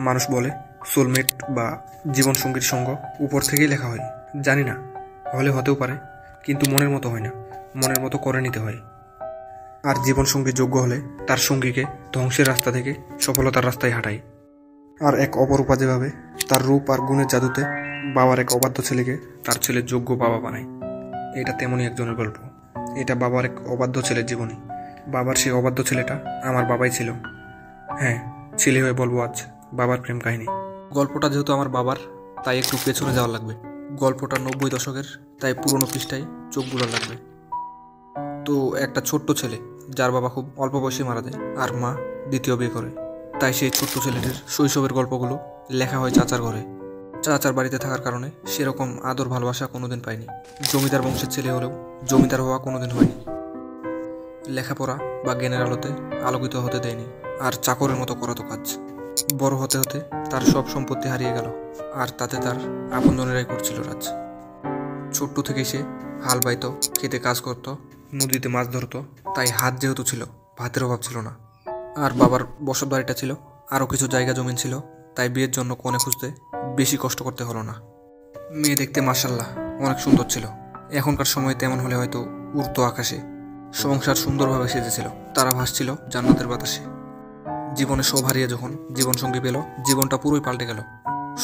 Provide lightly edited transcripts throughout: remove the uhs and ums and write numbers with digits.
মানুষ বলে সোলমেট বা জীবনসঙ্গীর সঙ্গ উপর থেকেই লেখা হয়। জানি না, হলে হতেও পারে, কিন্তু মনের মতো হয় না, মনের মতো করে নিতে হয়। আর জীবনসঙ্গী যোগ্য হলে তার সঙ্গীকে ধ্বংসের রাস্তা থেকে সফলতার রাস্তায় হাঁটায়। আর এক অপরূপা যেভাবে তার রূপ আর গুণের জাদুতে বাবার এক অবাধ্য ছেলেকে তার ছেলের যোগ্য বাবা বানায়। এটা তেমনই একজনের গল্প। এটা বাবার এক অবাধ্য ছেলের জীবনী। বাবার সেই অবাধ্য ছেলেটা আমার বাবাই ছিল। হ্যাঁ, ছেলে হয়ে বলবো আজ বাবার প্রেম কাহিনী। গল্পটা যেহেতু আমার বাবার, তাই একটু পেছনে যাওয়া লাগবে। গল্পটা 90 দশকের, তাই পুরনো পৃষ্ঠায় চোখ বুলার লাগবে। তো একটা ছোট্ট ছেলে, যার বাবা খুব অল্প বয়সে মারা যায় আর মা দ্বিতীয় বিয়ে করে। তাই সেই ছোট্ট ছেলেটির শৈশবের গল্পগুলো লেখা হয় চাচার ঘরে। চাচার বাড়িতে থাকার কারণে সেরকম আদর ভালোবাসা কোনোদিন পায়নি। জমিদার বংশের ছেলে হলেও জমিদার হওয়া কোনোদিন হয়নি। লেখাপড়া বা জ্ঞানের আলোতে আলোকিত হতে দেয়নি, আর চাকরের মতো করাতো কাজ। বড় হতে হতে তার সব সম্পত্তি হারিয়ে গেল, আর তাতে তার আপনজনেরাই করছিল রাজ। ছোট্ট থেকে সে হাল বাইতো, খেতে কাজ করত, নদীতে মাছ ধরতো। তাই হাত যেহেতু ছিল, ভাতের অভাব ছিল না। আর বাবার বসত বাড়িটা ছিল, আরও কিছু জায়গা জমিন ছিল, তাই বিয়ের জন্য কনে খুঁজতে বেশি কষ্ট করতে হলো না। মেয়ে দেখতে মাশাআল্লাহ অনেক সুন্দর ছিল। এখনকার সময় তেমন হলে হয়তো উড়তো আকাশে। সংসার সুন্দরভাবে সেজেছিল, তারা ভাসছিল জান্নাতের বাতাসে। জীবনে সব হারিয়ে যখন জীবনসঙ্গী পেল, জীবনটা পুরোই পাল্টে গেল।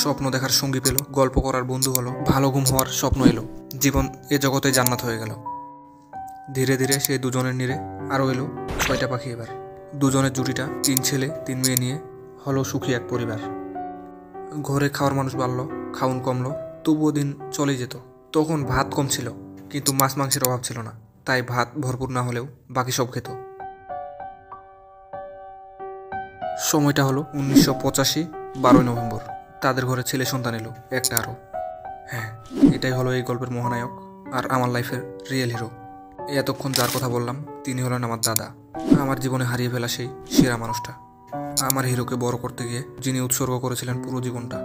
স্বপ্ন দেখার সঙ্গী পেল, গল্প করার বন্ধু হলো, ভালো ঘুম হওয়ার স্বপ্ন এলো। জীবন এ জগতে জান্নাত হয়ে গেল। ধীরে ধীরে সেই দুজনের নিরে আরও এলো 6টা পাখি। এবার দুজনের জুটিটা 3 ছেলে 3 মেয়ে নিয়ে হলো সুখী এক পরিবার। ঘরে খাওয়ার মানুষ বাড়ল, খাউন কমলো, তবুও দিন চলেই যেত। তখন ভাত কম ছিল, কিন্তু মাছ মাংসের অভাব ছিল না, তাই ভাত ভরপুর না হলেও বাকি সব খেত। সময়টা হলো 1985, 12 নভেম্বর। তাদের ঘরে ছেলে সন্তান এলো একটা আরও। হ্যাঁ, এটাই হলো এই গল্পের মহানায়ক আর আমার লাইফের রিয়েল হিরো। এতক্ষণ যার কথা বললাম তিনি হলেন আমার দাদা, আমার জীবনে হারিয়ে ফেলা সেই সেরা মানুষটা। আমার হিরোকে বড় করতে গিয়ে যিনি উৎসর্গ করেছিলেন পুরো জীবনটা।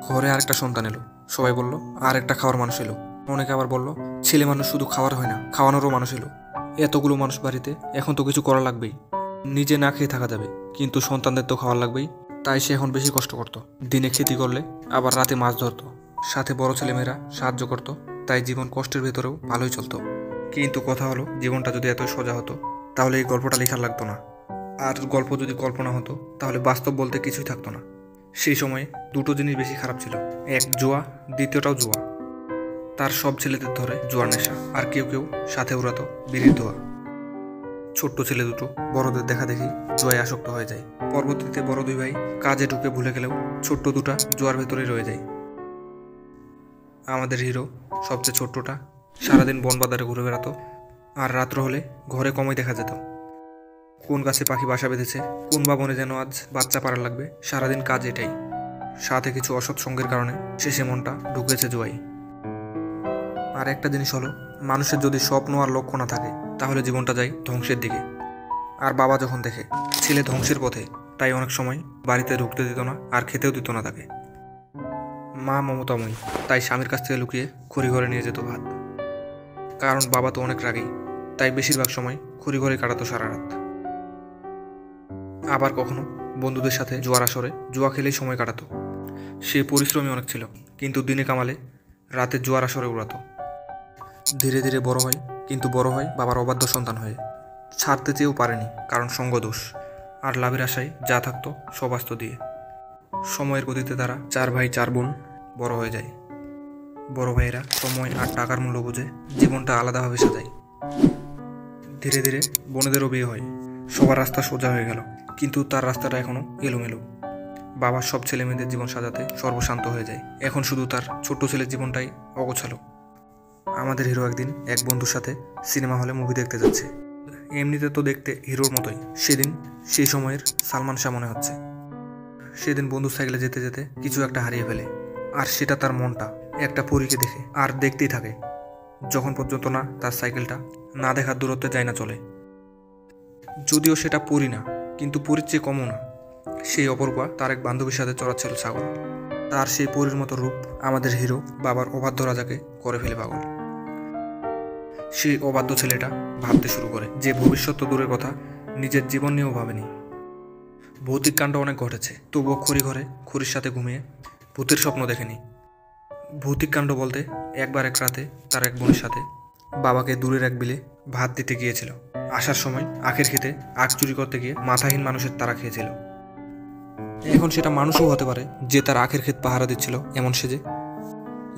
ঘরে আরেকটা সন্তান এলো, সবাই বলল আর একটা খাওয়ার মানুষ এলো। অনেকে আবার বলল ছেলে মানুষ শুধু খাওয়ার হয় না, খাওয়ানোরও মানুষ এলো। এতগুলো মানুষ বাড়িতে, এখন তো কিছু করা লাগবেই। নিজে না খেয়ে থাকা যাবে, কিন্তু সন্তানদের তো খাওয়ার লাগবেই। তাই সে এখন বেশি কষ্ট করত। দিনে খেতি করলে আবার রাতে মাছ ধরতো, সাথে বড় ছেলেমেয়েরা সাহায্য করত। তাই জীবন কষ্টের ভেতরেও ভালোই চলতো। কিন্তু কথা হলো, জীবনটা যদি এত সোজা হতো তাহলে এই গল্পটা লেখা লাগতো না। আর গল্প যদি কল্পনা হতো তাহলে বাস্তব বলতে কিছুই থাকতো না। সেই সময়ে দুটো জিনিস বেশি খারাপ ছিল, এক জুয়া, দ্বিতীয়টাও জুয়া। তার সব ছেলেদের ধরে জুয়ার নেশা, আর কেউ কেউ সাথে উড়াতো বিড়ির ধোয়া। ছোট্ট ছেলে দুটো বড়দের দেখা দেখি জুয়ায় আসক্ত হয়ে যায়। পরবর্তীতে বড় দুই ভাই কাজে ঢুকে ভুলে গেলেও ছোট্ট দুটা জুয়ার ভেতরেই রয়ে যায়। আমাদের হিরো সবচেয়ে ছোট্টটা সারাদিন বন বাজারে ঘুরে বেড়াতো, আর রাত্র হলে ঘরে কমই দেখা যেত। কোন গাছে পাখি বাসা বেঁধেছে, কোন বা বনে যেন আজ বাচ্চা পাড়া লাগবে, সারাদিন কাজ এটাই। সাথে কিছু অসৎ সঙ্গের কারণে শেষে মনটা ঢুকেছে জুয়াই। আর একটা জিনিস হলো, মানুষের যদি স্বপ্ন আর লক্ষ্য না থাকে তাহলে জীবনটা যায় ধ্বংসের দিকে। আর বাবা যখন দেখে ছেলে ধ্বংসের পথে, তাই অনেক সময় বাড়িতে ঢুকতে দিত না আর খেতেও দিত না তাকে। মা মমতাময়ী, তাই স্বামীর কাছ থেকে লুকিয়ে খড়ি ঘরে নিয়ে যেত ভাত। কারণ বাবা তো অনেক রাগী, তাই বেশিরভাগ সময় খড়ি ঘরে কাটাতো সারা রাত। আবার কখনো বন্ধুদের সাথে জুয়ার আসরে জুয়া খেলেই সময় কাটাতো। সে পরিশ্রমী অনেক ছিল, কিন্তু দিনে কামালে রাতে জুয়ার আসরে উড়াতো। ধীরে ধীরে বড় হয়, কিন্তু বড় হয় বাবার অবাধ্য সন্তান হয়ে। ছাড়তে চেয়েও পারেনি, কারণ সঙ্গদোষ। আর লাভের আশায় যা থাকতো সব আস্ত দিয়ে। সময়ের গতিতে তারা 4 ভাই 4 বোন বড় হয়ে যায়। বড় ভাইয়েরা সময় আর টাকার মূল্য বুঝে জীবনটা আলাদাভাবে সাজায়। ধীরে ধীরে বোনেদেরও বিয়ে হয়, সবার রাস্তা সোজা হয়ে গেল, কিন্তু তার রাস্তাটা এখনো এলোমেলো। বাবার সব ছেলে মেয়েদের জীবন সাজাতে সর্বশান্ত হয়ে যায়, এখন শুধু তার ছোট্ট ছেলের জীবনটাই অগোছালো। আমাদের হিরো একদিন এক বন্ধুর সাথে সিনেমা হলে মুভি দেখতে যাচ্ছে। এমনিতে তো দেখতে হিরোর মতোই, সেদিন সেই সময়ের সালমান শাহ মনে হচ্ছে। সেদিন বন্ধু সাইকেলে যেতে যেতে কিছু একটা হারিয়ে ফেলে, আর সেটা তার মনটা একটা পরীকে দেখে আর দেখতেই থাকে, যখন পর্যন্ত না তার সাইকেলটা না দেখার দূরত্বে যায় না চলে। যদিও সেটা পরী না, কিন্তু পরীর চেয়ে কমও না। সেই অপরূপা তার এক বান্ধবীর সাথে চড়াচ্ছিল ছাগল। তার সেই পরীর মতো রূপ আমাদের হিরো বাবার অবাধ্য রাজাকে করে ফেলে পাগল। সেই অবাধ্য ছেলেটা ভাবতে শুরু করে যে ভবিষ্যৎ তো দূরের কথা, নিজের জীবন নিয়েও ভাবেনি। ভৌতিক কাণ্ড অনেক ঘটেছে, তবুও খড়ি ঘরে খড়ির সাথে ঘুমিয়ে ভূতের স্বপ্ন দেখেনি। ভৌতিক কাণ্ড বলতে একবার এক রাতে তার এক বোনের সাথে বাবাকে দূরের এক বিলে ভাত দিতে গিয়েছিল। আসার সময় আখের খেতে আখ চুরি করতে গিয়ে মাথাহীন মানুষের তাড়া খেয়েছিল। এখন সেটা মানুষও হতে পারে যে তার আখের ক্ষেত পাহারা দিচ্ছিল এমন সেজে।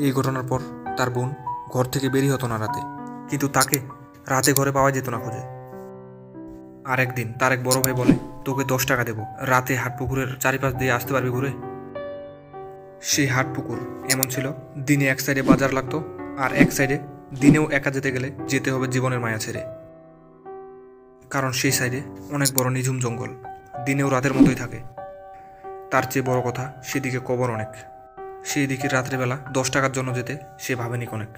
এই ঘটনার পর তার বোন ঘর থেকে বেরিয়ে হতো না রাতে, কিন্তু তাকে রাতে ঘরে পাওয়া যেত না খুঁজে। আর একদিন তার এক বড় ভাই বলে, তোকে 10 টাকা দেবো, রাতে হাট পুকুরের চারিপাশ দিয়ে আসতে পারবি ঘুরে। সেই হাট পুকুর এমন ছিল, দিনে এক সাইডে বাজার লাগতো, আর এক সাইডে দিনেও একা যেতে গেলে যেতে হবে জীবনের মায়া ছেড়ে। কারণ সেই সাইডে অনেক বড় নিঝুম জঙ্গল, দিনেও রাতের মতোই থাকে। তার চেয়ে বড় কথা, সেদিকে কবর অনেক। সেই দিকে রাত্রেবেলা 10 টাকার জন্য যেতে সে ভাবেনি অনেক।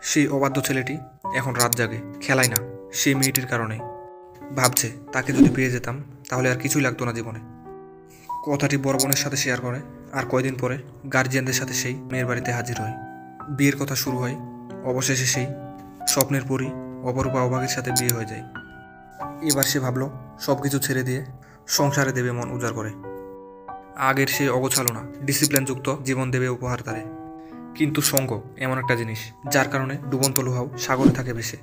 সেই অবাধ্য ছেলেটি এখন রাত জাগে, খেলায় না, সেই মেয়েটির কারণেই। ভাবছে তাকে যদি পেয়ে যেতাম তাহলে আর কিছুই লাগতো না জীবনে। কথাটি বড় বোনের সাথে শেয়ার করে, আর কয়দিন পরে গার্জিয়ানদের সাথে সেই মেয়ের বাড়িতে হাজির হয়। বিয়ের কথা শুরু হয়, অবশেষে সেই স্বপ্নের পরই অপরূপা অভাগীর সাথে বিয়ে হয়ে যায়। এবার সে ভাবলো সব কিছু ছেড়ে দিয়ে সংসারে দেবে মন উজাড় করে। আগের সেই অগোছালো না, ডিসিপ্লিনযুক্ত জীবন দেবে উপহার তারে। কিন্তু সঙ্গ এমন একটা জিনিস যার কারণে ডুবন্ত লোহাও সাগরে থাকে ভেসে।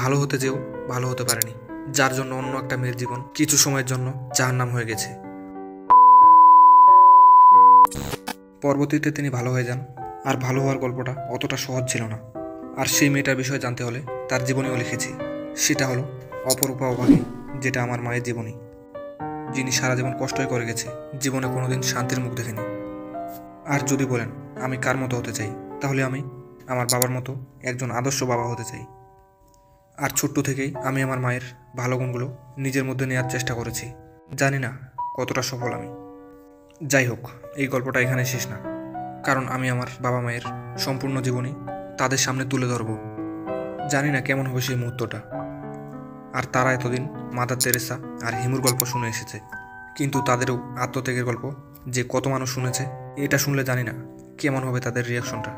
ভালো হতে যেও ভালো হতে পারেনি, যার জন্য অন্য একটা মেয়ের জীবন কিছু সময়ের জন্য জাহান্নাম হয়ে গেছে। পরবর্তীতে তিনি ভালো হয়ে যান, আর ভালো হওয়ার গল্পটা অতটা সহজ ছিল না। আর সেই মেয়েটার বিষয়ে জানতে হলে তার জীবনীও লিখেছি। সেটা হলো অপরূপা অভাগী, যেটা আমার মায়ের জীবনী, যিনি সারা জীবন কষ্টই করে গেছে, জীবনে কোনোদিন শান্তির মুখ দেখেনি। আর যদি বলেন আমি কার মতো হতে চাই, তাহলে আমি আমার বাবার মতো একজন আদর্শ বাবা হতে চাই। আর ছোট্ট থেকেই আমি আমার মায়ের ভালো গুণগুলো নিজের মধ্যে নেওয়ার চেষ্টা করেছি। জানি না কতটা সফল আমি। যাই হোক, এই গল্পটা এখানে শেষ না, কারণ আমি আমার বাবা মায়ের সম্পূর্ণ জীবনী তাদের সামনে তুলে ধরব। জানি না কেমন হবে সেই মুহূর্তটা। আর তারা এতদিন মাদার তেরেসা আর হিমুর গল্প শুনে এসেছে, কিন্তু তাদেরও আত্মত্যাগের গল্প যে কত মানুষ শুনেছে, এটা শুনলে জানি না কেমন হবে তাদের রিয়াকশনটা।